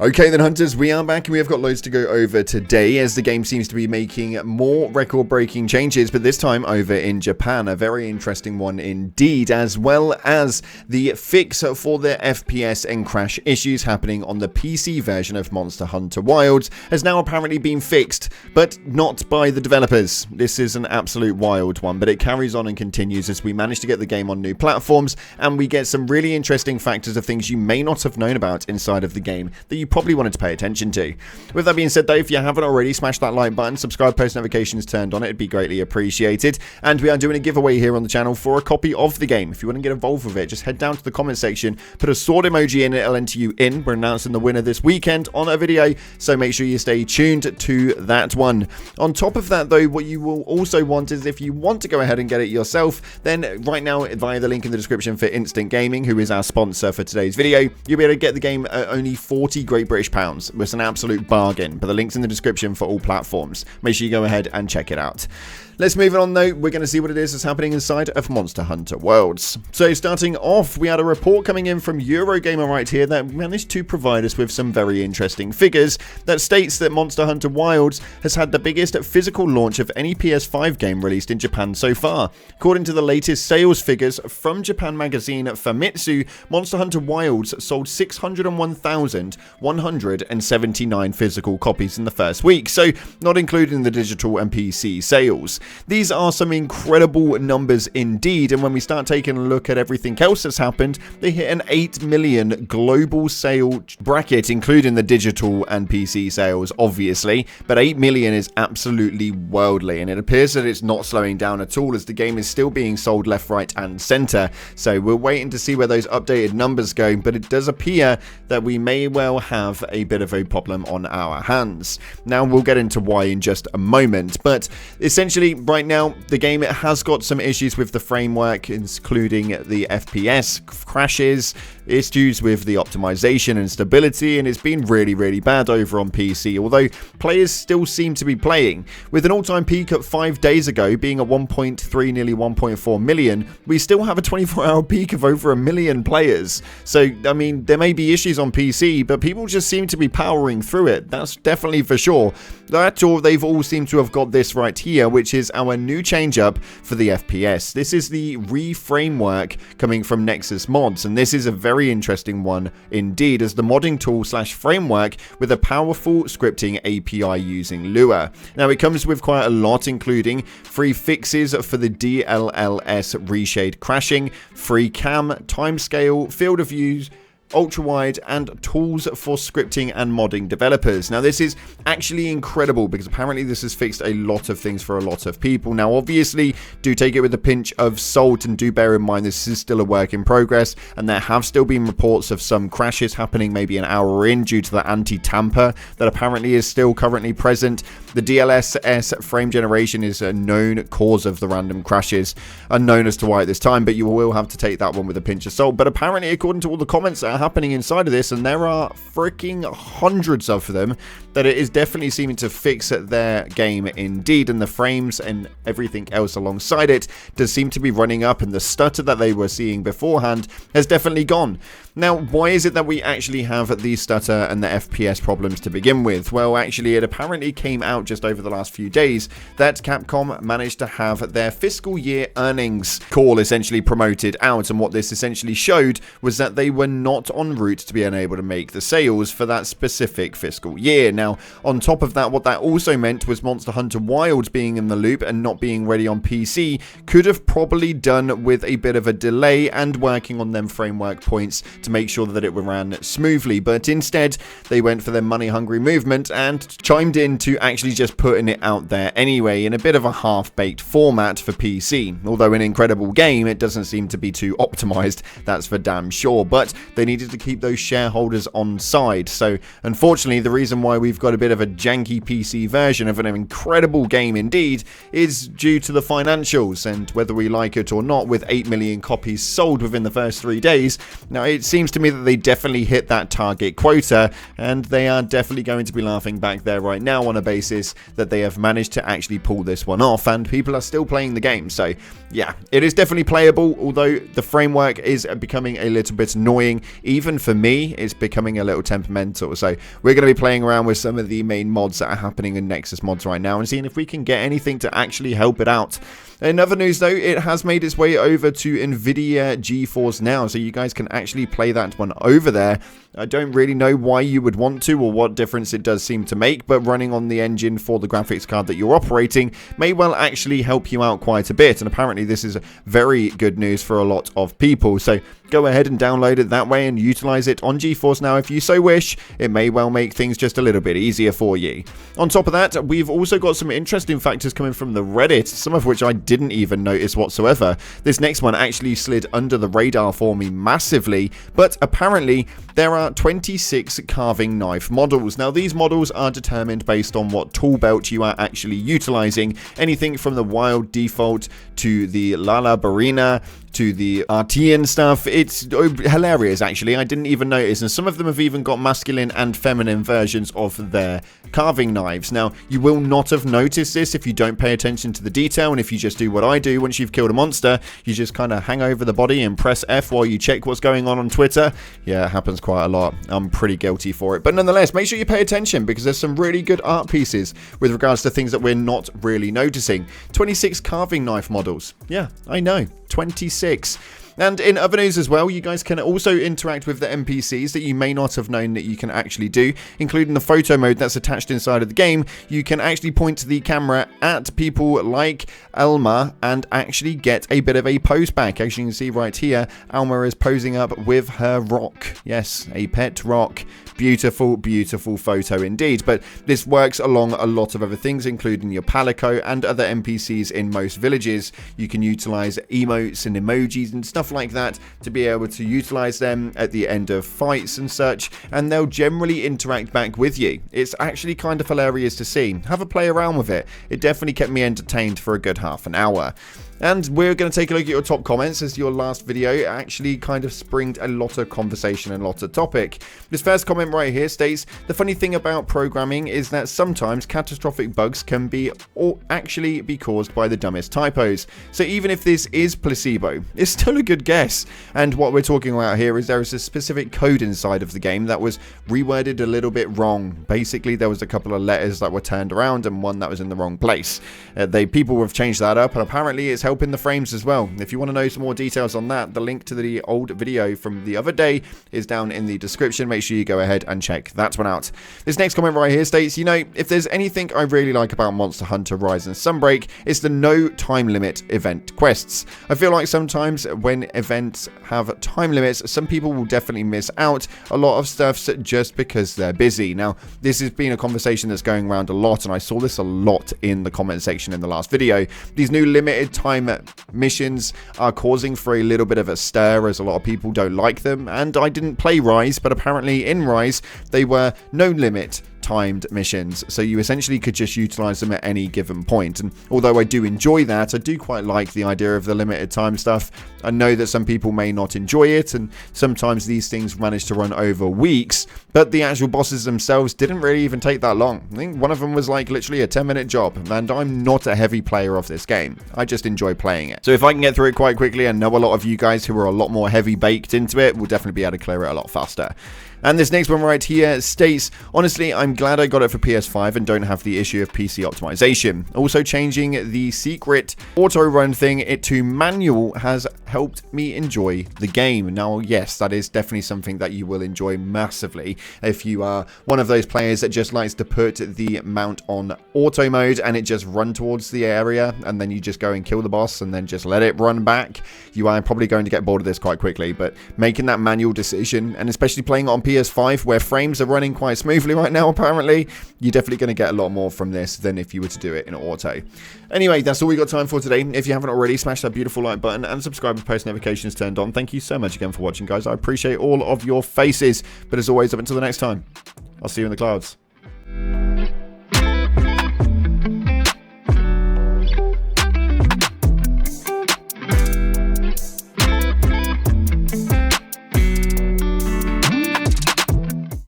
Okay then, hunters, we are back and we have got loads to go over today as the game seems to be making more record-breaking changes, but this time over in Japan. A very interesting one indeed, as well as the fix for the FPS and crash issues happening on the PC version of Monster Hunter Wilds has now apparently been fixed, but not by the developers. This is an absolute wild one, but it carries on and continues as we manage to get the game on new platforms and we get some really interesting factors of things you may not have known about inside of the game that you probably wanted to pay attention to. With that being said though, if you haven't already, smash that like button, subscribe, post notifications turned on, it'd be greatly appreciated. And we are doing a giveaway here on the channel for a copy of the game. If you want to get involved with it, just head down to the comment section, put a sword emoji in, it'll enter you in. We're announcing the winner this weekend on a video, so make sure you stay tuned to that one. On top of that though, what you will also want is, if you want to go ahead and get it yourself, then right now via the link in the description for Instant Gaming, who is our sponsor for today's video, you'll be able to get the game at only 40 Great British pounds. It's an absolute bargain, but the link's in the description for all platforms. Make sure you go ahead and check it out. Let's move on though, we're going to see what it is that's happening inside of Monster Hunter Worlds. So starting off, we had a report coming in from Eurogamer right here that managed to provide us with some very interesting figures that states that Monster Hunter Wilds has had the biggest physical launch of any PS5 game released in Japan so far. According to the latest sales figures from Japan magazine Famitsu, Monster Hunter Wilds sold 601,179 physical copies in the first week, so not including the digital and PC sales. These are some incredible numbers indeed, and when we start taking a look at everything else that's happened, they hit an 8 million global sale bracket, including the digital and PC sales, obviously, but 8 million is absolutely worldly, and it appears that it's not slowing down at all as the game is still being sold left, right, and center. So we're waiting to see where those updated numbers go, but it does appear that we may well have a bit of a problem on our hands. Now we'll get into why in just a moment, but essentially right now the game has got some issues with the framework, including the FPS crashes, issues with the optimization and stability, and it's been really bad over on PC, although players still seem to be playing. With an all-time peak at 5 days ago being at 1.3, nearly 1.4 million, we still have a 24-hour peak of over 1 million players. So I mean, there may be issues on PC, but people just seem to be powering through it, that's definitely for sure. That's all, they've all seemed to have got this right here, which is our new change up for the FPS. This is the re-framework coming from Nexus Mods, and this is a very interesting one indeed, as the modding tool / framework with a powerful scripting API using Lua. Now it comes with quite a lot, including free fixes for the DLLS reshade crashing, free cam, timescale, field of views, ultra-wide, and tools for scripting and modding developers. Now this is actually incredible because apparently this has fixed a lot of things for a lot of people. Now obviously do take it with a pinch of salt and do bear in mind this is still a work in progress, and there have still been reports of some crashes happening maybe an hour in due to the anti-tamper that apparently is still currently present. The DLSS frame generation is a known cause of the random crashes, unknown as to why at this time, but you will have to take that one with a pinch of salt. But apparently, according to all the comments that are happening inside of this, and there are freaking hundreds of them, that it is definitely seeming to fix their game indeed, and the frames and everything else alongside it does seem to be running up, and the stutter that they were seeing beforehand has definitely gone. Now, why is it that we actually have the stutter and the FPS problems to begin with? Well, actually, it apparently came out just over the last few days that Capcom managed to have their fiscal year earnings call essentially promoted out, and what this essentially showed was that they were not en route to being able to make the sales for that specific fiscal year. Now, on top of that, what that also meant was Monster Hunter Wilds being in the loop and not being ready on PC could have probably done with a bit of a delay and working on them framework points to make sure that it ran smoothly, but instead they went for their money-hungry movement and chimed in to actually just putting it out there anyway in a bit of a half-baked format for PC. Although an incredible game, it doesn't seem to be too optimized, that's for damn sure, but they needed to keep those shareholders on side. So unfortunately, the reason why we've got a bit of a janky PC version of an incredible game indeed is due to the financials, and whether we like it or not, with 8 million copies sold within the first 3 days, now it seems to me that they definitely hit that target quota, and they are definitely going to be laughing back there right now on a basis that they have managed to actually pull this one off, and people are still playing the game. So yeah, it is definitely playable, although the framework is becoming a little bit annoying, even for me, it's becoming a little temperamental. So we're going to be playing around with some of the main mods that are happening in Nexus mods right now and seeing if we can get anything to actually help it out. In other news though, it has made its way over to Nvidia GeForce Now, so you guys can actually play that one over there. I don't really know why you would want to or what difference it does seem to make, but running on the engine for the graphics card that you're operating may well actually help you out quite a bit, and apparently this is very good news for a lot of people. So go ahead and download it that way and utilize it on GeForce Now if you so wish. It may well make things just a little bit easier for you. On top of that, we've also got some interesting factors coming from the Reddit, some of which I didn't even notice whatsoever. This next one actually slid under the radar for me massively, but apparently there are 26 carving knife models. Now these models are determined based on what tool belt you are actually utilizing, anything from the wild default to the Lala Barina to the Artian stuff. It's hilarious actually, I didn't even notice, and some of them have even got masculine and feminine versions of their carving knives. Now you will not have noticed this if you don't pay attention to the detail, and if you just do what I do once you've killed a monster, you just kind of hang over the body and press F while you check what's going on Twitter. Yeah, it happens quite a lot. I'm pretty guilty for it, but nonetheless, make sure you pay attention because there's some really good art pieces with regards to things that we're not really noticing. 26 carving knife models. Yeah, I know, 26. And in other news as well, you guys can also interact with the NPCs that you may not have known that you can actually do, including the photo mode that's attached inside of the game. You can actually point the camera at people like Elma and actually get a bit of a pose back. As you can see right here, Elma is posing up with her rock. Yes, a pet rock. Beautiful, beautiful photo indeed. But this works along a lot of other things, including your palico and other NPCs in most villages. You can utilize emotes and emojis and stuff like that to be able to utilize them at the end of fights and such, and they'll generally interact back with you. It's actually kind of hilarious to see. Have a play around with it. It definitely kept me entertained for a good half an hour. And we're going to take a look at your top comments, as your last video actually kind of springed a lot of conversation and a lot of topic. This first comment right here states, the funny thing about programming is that sometimes catastrophic bugs can be or actually be caused by the dumbest typos. So even if this is placebo, it's still a good guess. And what we're talking about here is there is a specific code inside of the game that was reworded a little bit wrong. Basically, there was a couple of letters that were turned around and one that was in the wrong place. People have changed that up, and apparently it's helping the frames as well. If you want to know some more details on that, the link to the old video from the other day is down in the description. Make sure you go ahead and check that one out. This next comment right here states, you know, if there's anything I really like about Monster Hunter Rise and Sunbreak, it's the no time limit event quests. I feel like sometimes when events have time limits, some people will definitely miss out a lot of stuff just because they're busy. Now, this has been a conversation that's going around a lot, and I saw this a lot in the comment section in the last video. These new limited time missions are causing for a little bit of a stir, as a lot of people don't like them, and I didn't play Rise, but apparently in Rise they were no limit timed missions, so you essentially could just utilize them at any given point. And although I do enjoy that, I do quite like the idea of the limited time stuff. I know that some people may not enjoy it, and sometimes these things manage to run over weeks, but the actual bosses themselves didn't really even take that long. I think one of them was like literally a 10-minute job, and I'm not a heavy player of this game. I just enjoy playing it. So if I can get through it quite quickly, and know a lot of you guys who are a lot more heavy baked into it will definitely be able to clear it a lot faster. And this next one right here states, honestly, I'm glad I got it for PS5 and don't have the issue of PC optimization. Also, changing the secret auto run thing to manual has helped me enjoy the game. Now, yes, that is definitely something that you will enjoy massively if you are one of those players that just likes to put the mount on auto mode and it just run towards the area and then you just go and kill the boss and then just let it run back. You are probably going to get bored of this quite quickly, but making that manual decision, and especially playing on PS5 where frames are running quite smoothly right now apparently, you're definitely going to get a lot more from this than if you were to do it in auto. Anyway, that's all we got time for today. If you haven't already, smash that beautiful like button and subscribe with post notifications turned on. Thank you so much again for watching, guys. I appreciate all of your faces, but as always, up until the next time, I'll see you in the clouds.